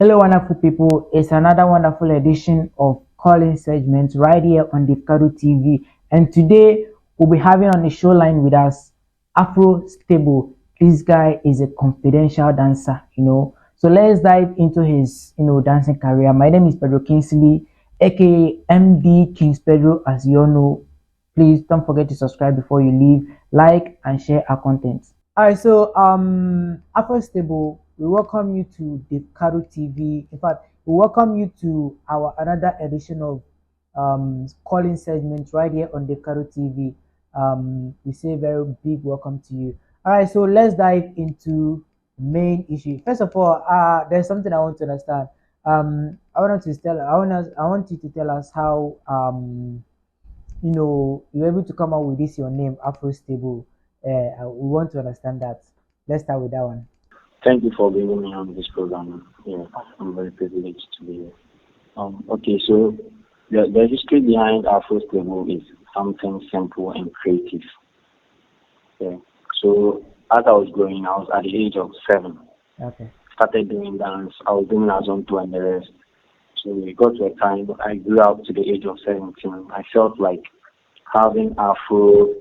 Hello, wonderful people. It's another wonderful edition of calling segment right here on Davcado TV. And today we'll be having on the show line with us Afro Stable. This guy is a confidential dancer, So let's dive into his, dancing career. My name is Pedro Kingsley, aka MD Kings Pedro, as you all know. Please don't forget to subscribe before you leave, like and share our content. All right, so Afro Stable, we welcome you to Davcado TV. In fact, we welcome you to our another edition of calling segment right here on Davcado TV. We say a very big welcome to you. All right, so let's dive into the main issue. First of all, there's something I want to understand. I want you to tell us how you're able to come up with this your name Afro Stable. We want to understand that. Let's start with that one. Thank you for bringing me on this program. Yeah, I'm very privileged to be here. Okay, so the history behind Afro Stable is something simple and creative. Yeah. So as I was growing, I was at the age of 7. Okay. Started doing dance. I was doing Azonto and the rest. So we got to a time I grew up to the age of 17. I felt like having Afro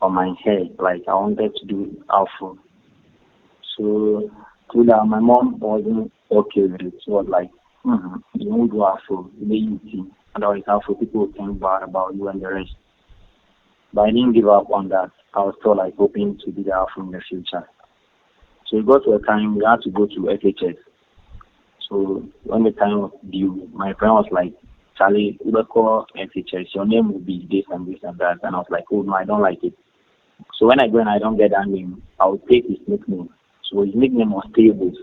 on my head, like I wanted to do Afro. So through that, my mom wasn't okay with it. She was like, you won't do Afro, you see. Otherwise, Afro people will think bad about you and the rest. But I didn't give up on that. I was still like hoping to do the Afro in the future. So we got to a time we had to go to FHS. So when the time was due, my friend was like, Charlie, you will call FHS, your name will be this and this and that. And I was like, oh no, I don't like it. So when I go and I don't get that name, I will take his nickname. So his nickname was Tables.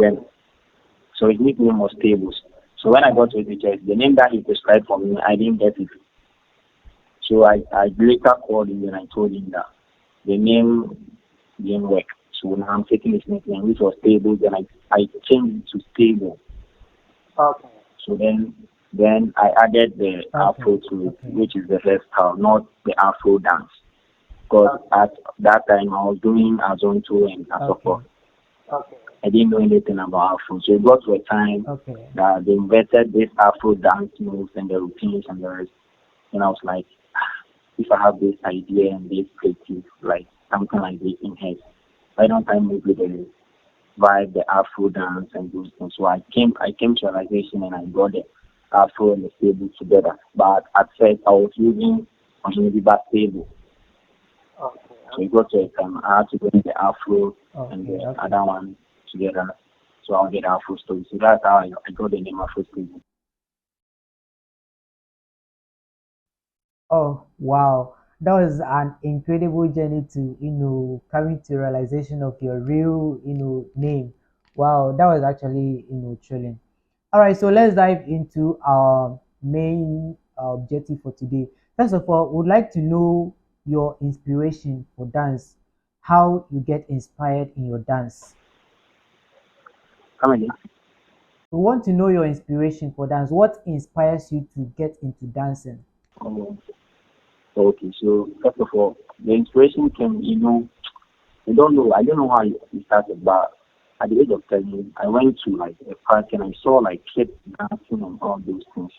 Then, so his nickname was Tables. So when I got to FHS, the name that he prescribed for me, I didn't get it. So I later called him and I told him that the name didn't work. So now I'm taking his nickname, which was Tables, and I changed it to Stable. Okay. So then I added the Afro to it, which is the hairstyle, not the Afro dance. Because at that time I was doing Azonto and Asoko. Okay. I didn't know anything about Afro. So it got to a time that they invented this Afro dance moves and the routines and the rest. And I was like, if I have this idea and this creative, like something like this in head, why don't I move with the vibe, the Afro dance and those things? So I came to realization and I brought the Afro and the Stable together. But at first I was using only the Stable. Okay. So it got to a time I had to bring the Afro and the other one together. So I'll get Afro Story. So that's how I got the name Afro Stable. Oh wow. That was an incredible journey to, coming to realization of your real, name. Wow, that was actually, thrilling. All right, so let's dive into our main objective for today. First of all, would like to know your inspiration for dance, how you get inspired in your dance. Come again. We want to know your inspiration for dance. What inspires you to get into dancing? Oh, okay, so first of all, the inspiration came, I don't know how it started, but at the age of 10, I went to like a park and I saw like kids dancing and all those things.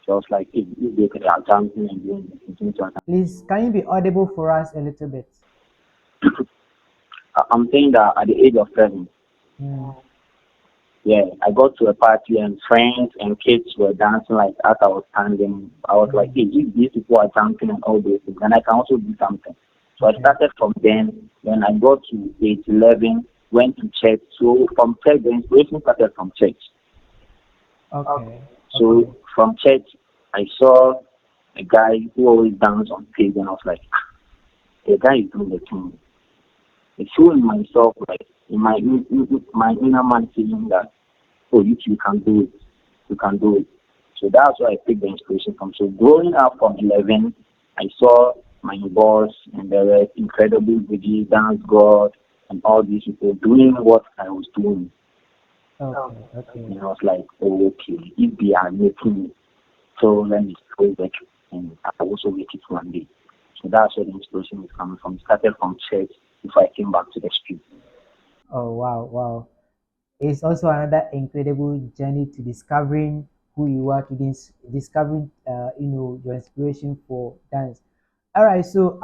So I was like, hey, if they could are dancing and doing this, things like that. Please, can you be audible for us a little bit? I'm saying that at the age of 7, Mm. yeah, I got to a party and friends and kids were dancing like as I was standing. I was like, hey, if these people are dancing and all those things, then I can also do something. So I started from then. When I got to age 11, went to church. So from church, the inspiration started from church. Okay. So from church, I saw a guy who always dance on stage, and I was like, the guy is doing the thing. It's showing myself like in my inner man feeling that, oh, you can do it, you can do it. So that's where I picked the inspiration from. So growing up from 11, I saw my boss and the rest, incredible video, dance god, and all these people doing what I was doing. Okay. And I was like, oh, okay, if they are making it, so let me go back and I also make it one day. So that's where the inspiration is coming from. It started from church before I came back to the street. Oh wow. it's also another incredible journey to discovering who you are, to discovering your inspiration for dance. All right, so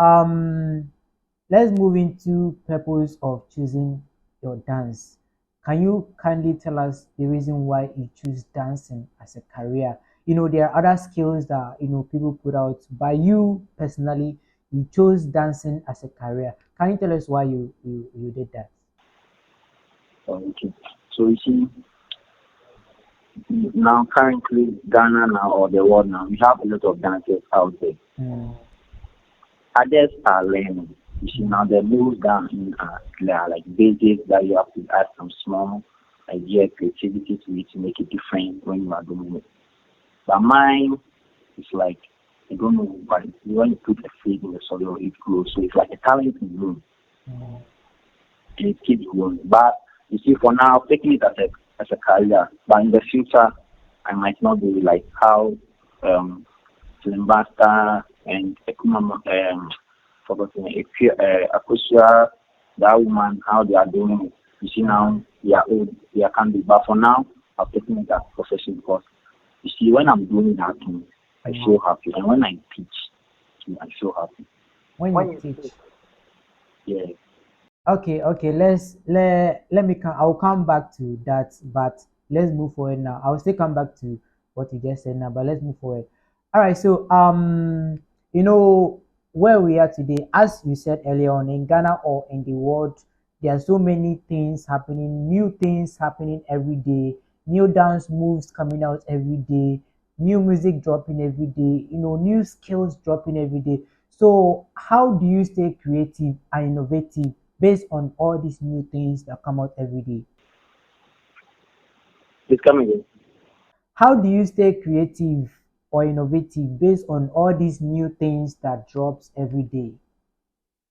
let's move into purpose of choosing your dance. Can you kindly tell us the reason why you choose dancing as a career? There are other skills that people put out, but you personally, you chose dancing as a career. Can you tell us why you did that? Okay. So you see, now currently Ghana now or the world now, we have a lot of dancers out there. Mm, Others are learning. You see now the moves down in they are like basics that you have to add some small idea creativity to it to make it different when you are doing it. But mine is like I don't know, but when you put a seed in the soil, it grows. So it's like a talent in you, mm, and it keeps growing. But you see, for now, taking it as a career. But in the future, I might not be like how Sylvester and forgotten Akosia, that woman, how they are doing it. You see now, they are old, they are candy. But for now, I'm taking it as a profession because you see, when I'm doing that thing, I mm. feel happy, and when I teach, too, I feel happy. When you teach. Yeah. Okay, okay. Let me come. I'll come back to that, but let's move forward now. I'll still come back to what you just said now, but let's move forward. All right. So you know where we are today, as you said earlier on, in Ghana or in the world, there are so many things happening, new things happening every day, new dance moves coming out every day, new music dropping every day, new skills dropping every day. So, how do you stay creative and innovative based on all these new things that come out every day? Please come again. How do you stay creative or innovative based on all these new things that drops every day?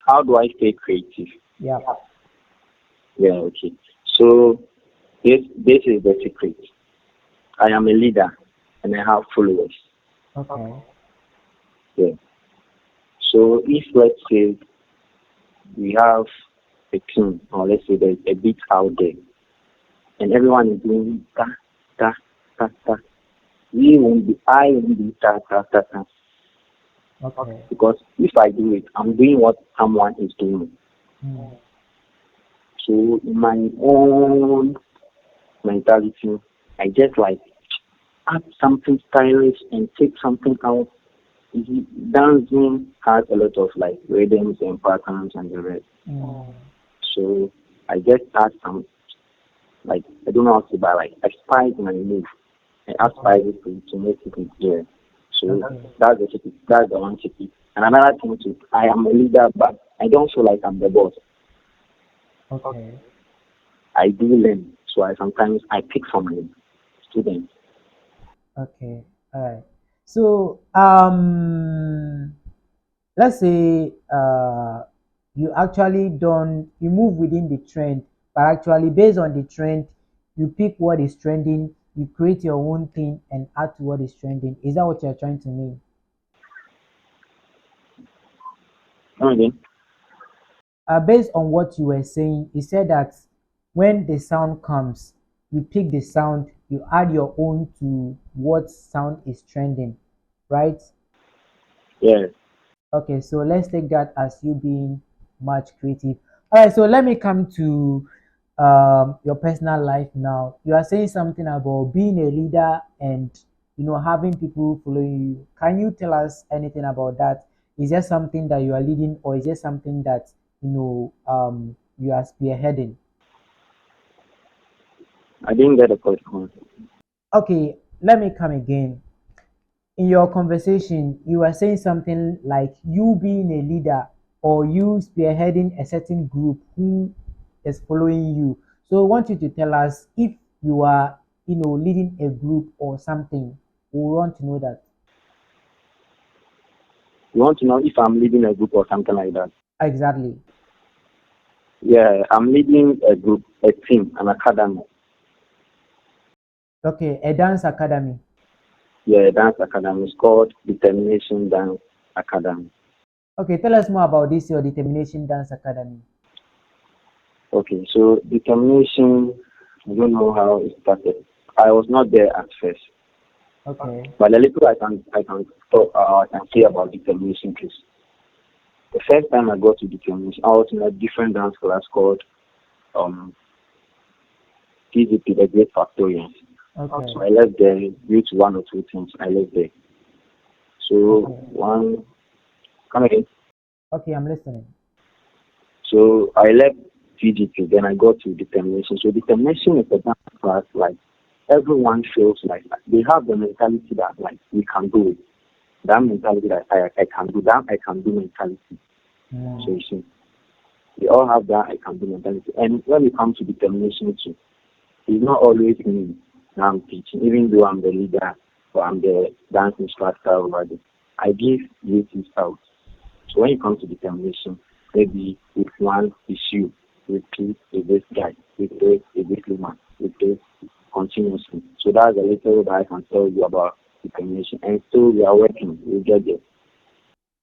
How do I stay creative? Yeah. Yeah, okay. So this is the secret. I am a leader and I have followers. Okay. Yeah. So if let's say we have a team or let's say there's a beat out there and everyone is doing ta ta ta ta, I won't be ta ta ta ta. Okay. Because if I do it, I'm doing what someone is doing. Hmm. So in my own mentality, I just like add something stylish and take something out. Dancing has a lot of like rhythms and patterns and the rest. Hmm. So I just add some like I don't know how to buy like I spice my move. I add Okay. spices to make it clear. So Okay. that's the secret. That's the one secret. And another thing too, I am a leader, but I don't feel like I'm the boss. Okay. I do learn. So sometimes I pick from my students. Okay. All right. So let's say you actually don't you move within the trend, but actually based on the trend you pick what is trending, you create your own thing and add to what is trending. Is that what you're trying to mean? Come again? Based on what you were saying, you said that when the sound comes, you pick the sound, you add your own to what sound is trending, right? Yes. Okay, so let's take that as you being much creative. All right, so let me come to your personal life now. You are saying something about being a leader and having people following you. Can you tell us anything about that? Is there something that you are leading, or is there something that you are spearheading? I didn't get the question. Okay, let me come again. In your conversation, you were saying something like you being a leader or you spearheading a certain group who is following you. So I want you to tell us if you are, leading a group or something. We want to know that. You want to know if I'm leading a group or something like that? Exactly. Yeah, I'm leading a group, a team, an academy. Okay, a dance academy. Yeah, a dance academy. It's called Determination Dance Academy. Okay, tell us more about this, your Determination Dance Academy. Okay, so determination. I don't know how it started. I was not there at first, Okay. but the little I can talk I can say about determination is the first time I got to determination, I was in a different dance class called um TGP, the Great Factorians. Okay. So I left there due to one or two things. I left there. So Okay. one come again. Okay, I'm listening. So I left TGP, then I got to determination. So determination is a dance class like everyone feels like they have the mentality that like we can do it. That mentality that I can do that, I can do mentality. So Mm. you see, we all have that I can do mentality. And when it comes to determination too, it's not always me that I'm teaching, even though I'm the leader or I'm the dance instructor over there. I give duties out. So when it comes to determination, maybe with one issue, with two, with this guy, with three, with this woman, with this continuously. So that's a little that I can tell you about determination. And still we are working, we get there.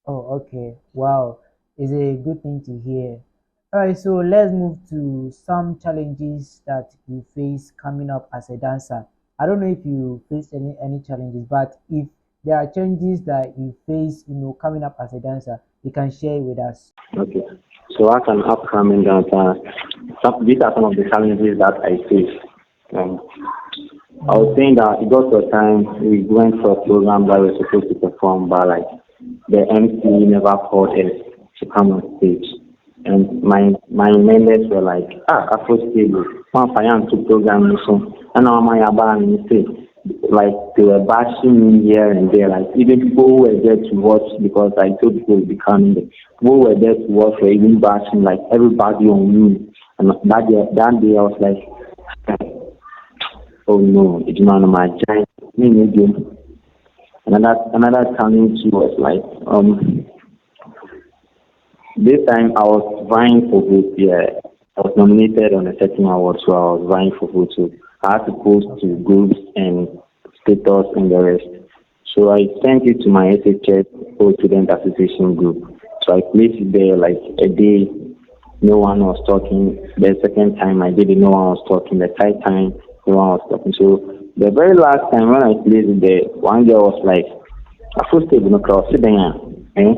Oh, okay. Wow. It's a good thing to hear. All right, so let's move to some challenges that you face coming up as a dancer. I don't know if you face any challenges, but if there are challenges that you face, coming up as a dancer, you can share with us. Okay. So as an upcoming dancer, these are some of the challenges that I face. Um, I was Mm. saying that it got to a time we went for a program that we were supposed to perform, but like the MC never called us to come on stage. And my members were like, Afro stable, one fire to program mission, and now my aban say, like they were bashing me here and there, like even people who were there to watch because I told people would be coming there. People who were there to watch were even bashing like everybody on me. And that day I was like, oh no, it's not on my giant. Me medium. Another challenge was like this time I was vying for vote. Yeah, I was nominated on a certain award, so I was vying for vote. So I had to post to Okay. groups and status and the rest. So I sent it to my SHS Old Student Association group. So I placed it there like a day. No one was talking. The second time I did it, no one was talking. The third time, no one was talking. So the very last time when I placed it there, one girl was like, "I first stable no cross, sit down, eh?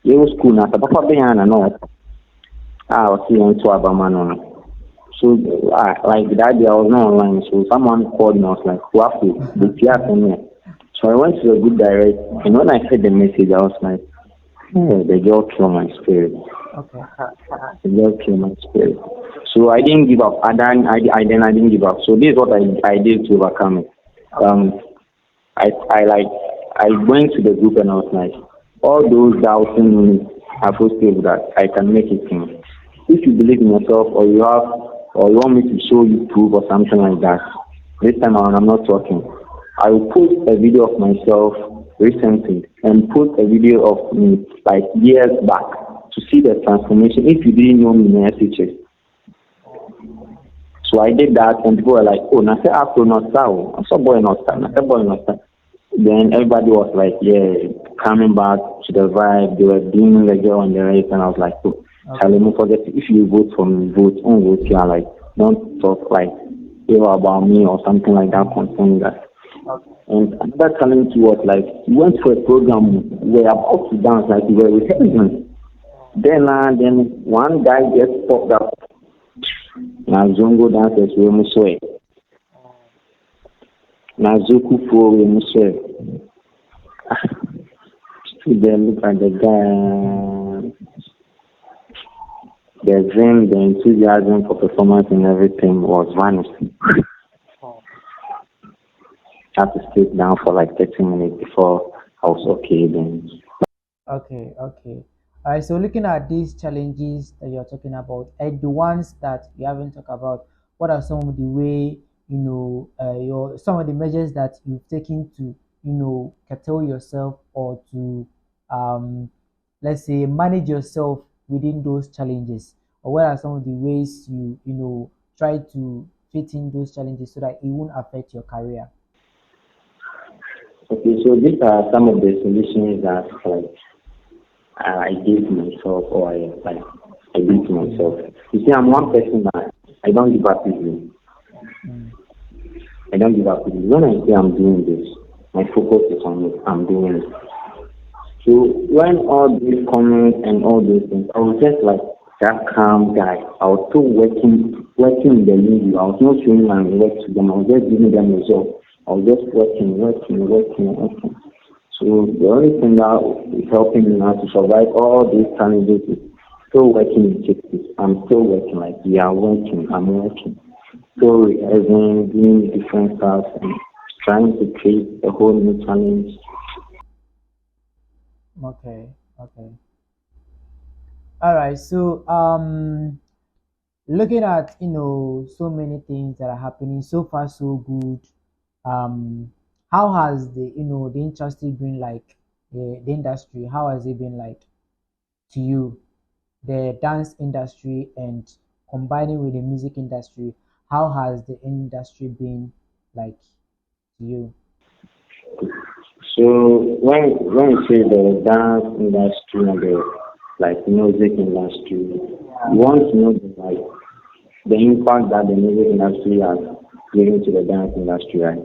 You was school now, papa be na no. I was seeing to Abama no. So like that day I was not online. So someone called me. I was like, "Wafu, the PR from here." So I went to the good direct, and when I heard the message, I was like, "Hey, the girl killed my spirit." Okay. The girl killed my spirit. So I didn't give up. I didn't give up. So this is what I did to overcome it. Um, I like I went to the group and I was like, all those doubting me are supposed to that I can make it in. If you believe in yourself or you want me to show you proof or something like that, this time around I'm not talking. I will post a video of myself recently and post a video of me like years back to see the transformation. If you didn't know me in SHS, so I did that, and people were like, "Oh, na say Afro not star, I saw boy not star, na say boy not star." Then everybody was like, "Yeah, coming back to the vibe." They were doing the girl on the race, and I was like, "Oh, Charlie, Okay. don't forget if you vote for me, vote on vote here. Like, don't talk like ill about me or something like that Mm. concerning that." And another challenge was like, we went for a program, we were about to dance, like we were rehearsing. Then one guy just popped up. Now Zongo dancers we must swear. Now Zoku for we must swear. Then look at the guy, the dream, the enthusiasm for performance and everything was vanished. I had to sit down for like 30 minutes before I was okay then. Okay, okay. All right, so looking at these challenges that you're talking about, and the ones that you haven't talked about, what are some of the way, your some of the measures that you've taken to, curtail yourself or to, um, let's say, manage yourself within those challenges, or what are some of the ways you try to fit in those challenges so that it won't affect your career? Okay, so these are some of the solutions that like I gave myself or I did to myself. Mm. You see, I'm one person that I don't give up easily. Mm. I don't give up. When I say I'm doing this, my focus is on it. I'm doing it. So when all these comments and all these things, I was just like that calm guy. I was still working in the media. I was not showing my work to them. I was just giving them results. I was just working. So the only thing that is helping me now to survive all these challenges is still working in Texas. I'm still working. Like we are working. I'm working. Still rehearsing, doing different stuff, and trying to create a whole new challenge. Okay, okay. All right. So looking at so many things that are happening so far, so good. Um, how has the industry been like? The industry, how has it been like to you? The dance industry and combining with the music industry, how has the industry been like to you? So when you say the dance industry and the like music industry, you want to know the impact that the music industry has given to the dance industry, right?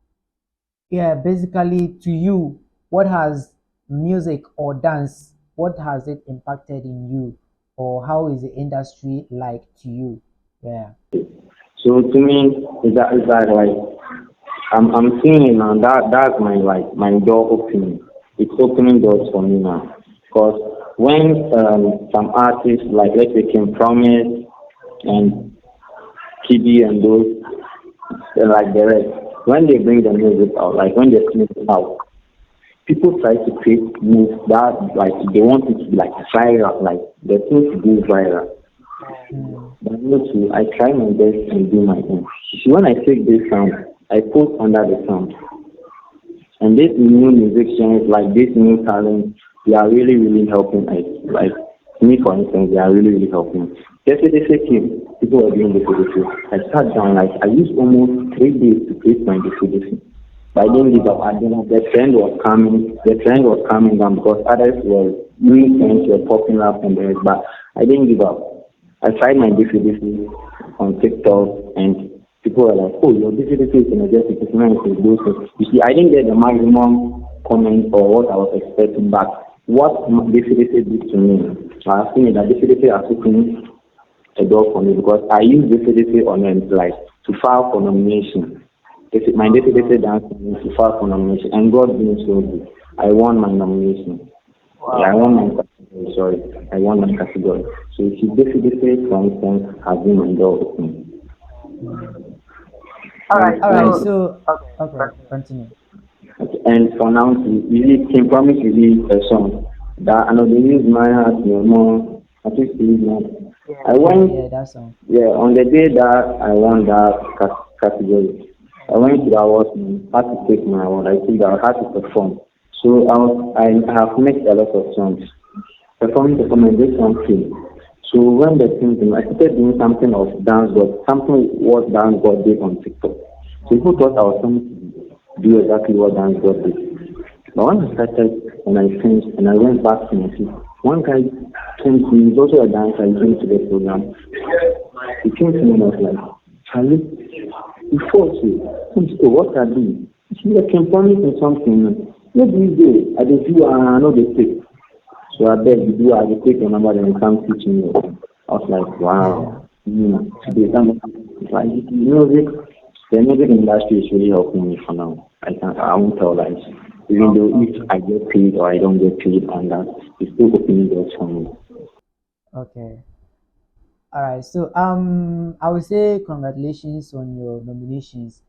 Yeah, basically to you, what has music or dance, what has it impacted in you, or how is the industry like to you? Yeah. So to me, is that like I'm seeing it now. That's my door opening. It's opening doors for me now. Because when some artists like let's say Kim Promise and TB and those like the rest, when they bring the music out, like when they sing it out, people try to create moves that like they want it to be like viral, like the thing to go viral. Mm. But not to, I try my best and do my own. See, when I take this sound, I put under the sound. And these new musicians, like these new talents, they are really helping us. Like me, for instance, they are really helping. Yesterday, came, people were doing this. I sat down, like I used almost 3 days to create my this. But I didn't give up. I didn't, the trend was coming down because others were doing things were popping up and the rest. But I didn't give up. I tried my DCDC on TikTok and people were like, oh, your DCDC is energetic, it's nice, it's those things. You see, I didn't get the maximum comment or what I was expecting, but what DCDC did to me, I have seen that DCDC has opened a door for me because I use DCDC on it like to file for nomination. My DCDC dance to file for nomination, and God being so good, I won my nomination. Yeah, I won my category. Sorry, I won my category. So if you basically, for instance, have been my door open. Mm. And All right. and So okay, continue. and for now, to really can promise to release a song that I know they use my heart, more. I think believe that. I Yeah, went, yeah, that song. yeah, on the day that I won that category. I went to the awards and had to take my award. I think that I had to perform. So I have made a lot of songs. Performing this song came. So when the thing came, I started doing something of dance god, something what dance god did on TikTok. So people thought I was going to do exactly what dance god did. But when I started and I finished and I went back to my seat, one guy came to me, he's also a dancer, he came to the program. He came to me and was like, Charlie, you force you. So what I do? She can promise me something. What do you do? I do I know the trick. So I beg you do I will take your number and come teach me. I was like, wow. Today some like music the music industry is really helping me for now. I won't tell lies. Even though if I get paid or I don't get paid on that, it's still opening doors for me. Okay. All right. So I would say congratulations on your nominations.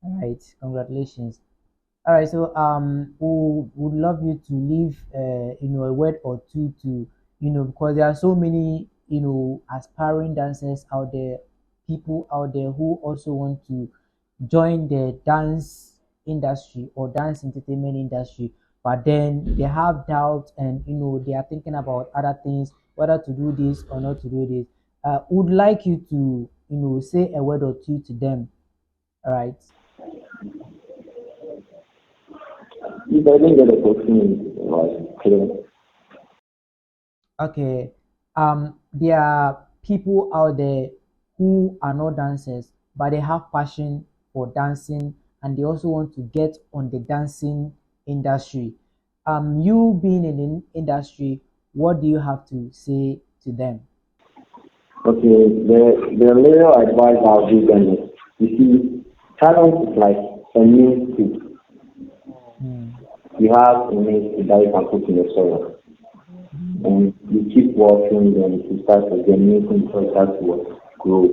All right. Congratulations. All right. So we would love you to leave a word or two to because there are so many aspiring dancers out there, people out there who also want to join the dance industry or dance entertainment industry, but then they have doubts and they are thinking about other things, whether to do this or not to do this. Would like you to say a word or two to them. All right. If I didn't get a opportunity, like, Okay. There are people out there who are not dancers, but they have passion for dancing and they also want to get on the dancing industry. You being in the industry, what do you have to say to them? Okay, the little advice I'll give them is, you see, talent is like a new seed. Mm. You have a new seed that you can put in the soil. And you keep watering them, you start to germinate and start to grow.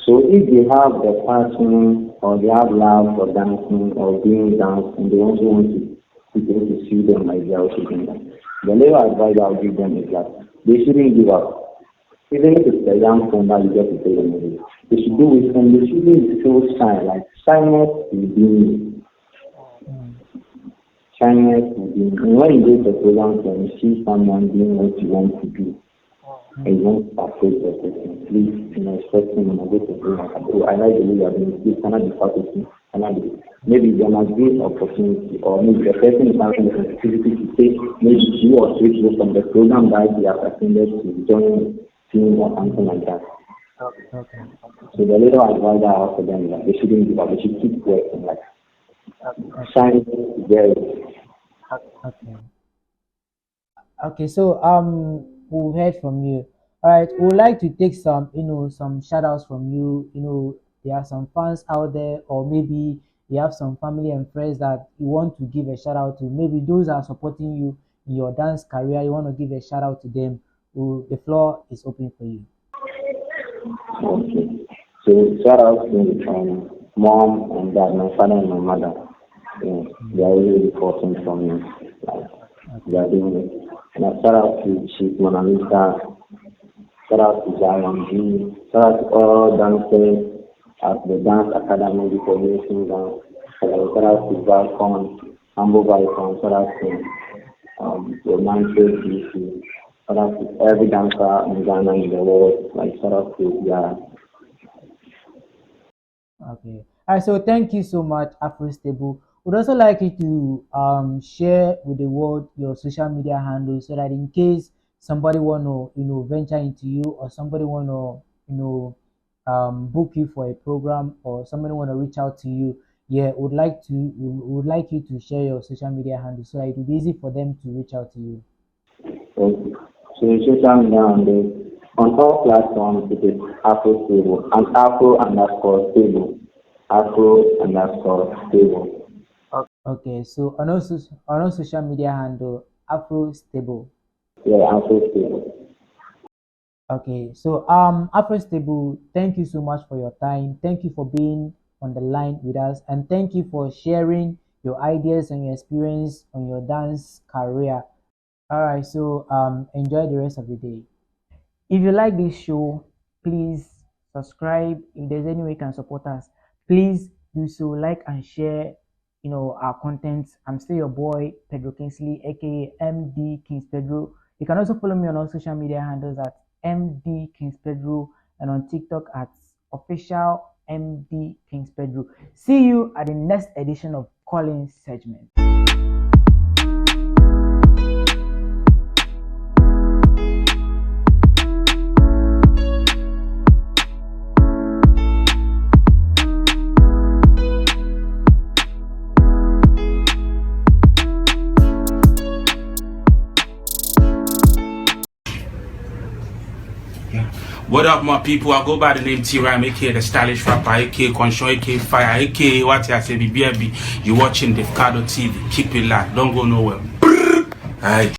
So if they have the passion or they have love for dancing or doing dance and they also want to people to see them like they are also doing that, the little advice I'll give them is that they shouldn't give up. Even if it's a young phone that you get to pay them with, they should do it and they shouldn't feel shy. Like shyness is being shyness is being. And when you go to a program and you see someone doing what you want to do, and you want to approach the person, please, expect him and go to the program. Oh, I like the way you are doing this. Can I be part of it? Can I be? Maybe there must be an opportunity, or maybe the person is having the sensitivity to say, maybe you or switch from the program that you have attended to join team or something like that. Okay. So the little advice I have for them is that they shouldn't give up, they should keep working, like shine together. Okay. Okay, so we've heard from you. All right, we would like to take some, some shout outs from you. There are some fans out there, or maybe you have some family and friends that you want to give a shout out to. Maybe those are supporting you in your dance career. You want to give a shout out to them. The floor is open for you. Okay. So shout out to mom and dad, my father and my mother. Yeah, they are really important for me. Like, they are doing it. And I shout out to Chief Mona Lisa, shout out to Zion G, shout out to all dancers at the Dance Academy for Nation Dance. Shout out to Valcon, Humble Valcon, shout out to Romantic DC. Shout out to every dancer in Ghana in the world. Like shout out to Okay. All right. So thank you so much, Afro Stable. Would also like you to share with the world your social media handles so that in case somebody want to venture into you or somebody want to book you for a program or somebody want to reach out to you, yeah, would like you to share your social media handles so that it will be easy for them to reach out to you. Okay. So social media on all platforms it is Afro Stable and Afro_Stable. Afro_Stable. Okay, so on our social media handle, Afro Stable. Yeah, Afro Stable. Okay, so Afro Stable, thank you so much for your time. Thank you for being on the line with us, and thank you for sharing your ideas and your experience on your dance career. All right, so enjoy the rest of the day. If you like this show, please subscribe. If there's any way you can support us, please do so. Like and share, our content. I'm still your boy, Pedro Kingsley, aka MD Kings Pedro. You can also follow me on all social media handles at MD Kings Pedro and on TikTok at official MD Kings Pedro. See you at the next edition of Calling Segment. What up, my people? I go by the name T-Rhyme, aka the stylish rapper, aka Conscious, aka Fire, aka what I say, BBB. You watching Davcadotv. Keep it live. Don't go nowhere. Alright.